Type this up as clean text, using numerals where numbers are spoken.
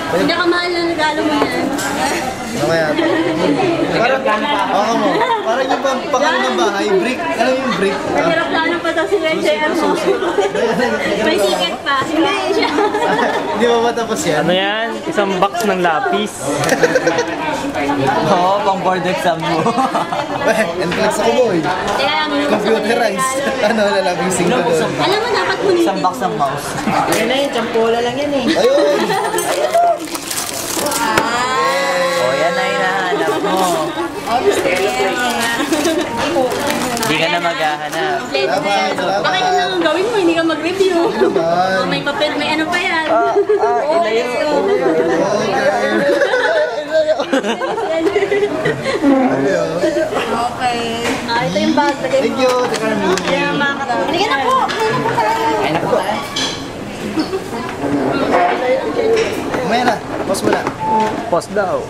Pinakamahal na regalo mo yan. Mamaya. Parang, mo. Parang yung pangano ng bahay, brick. Alam mo yung brick? Nag-aeroplano pa daw si JR mo. May ticket pa. Hindi siya. Hindi ba matapos yan? Ano yan? Isang box ng lapis. Oo, pang board exam mo. NCLEX ako boy. Computerized. Ano, lalabing single doon. Alam mo, dapat huli. Isang box ng mouse. Yan na yun, champola lang yan eh. Ayun! Oh, yan na hinahanap mo. Hindi ka na maghahanap. Salamat, salamat. Okay lang ang gawin mo, hindi ka mag-review. Naman. May papel, may ano pa yan. Okay. Ito yung bag. Thank you, Carmen. Hindi ka na po. Ay, naku tayo. Mamaya na, pause mo na. Post daw.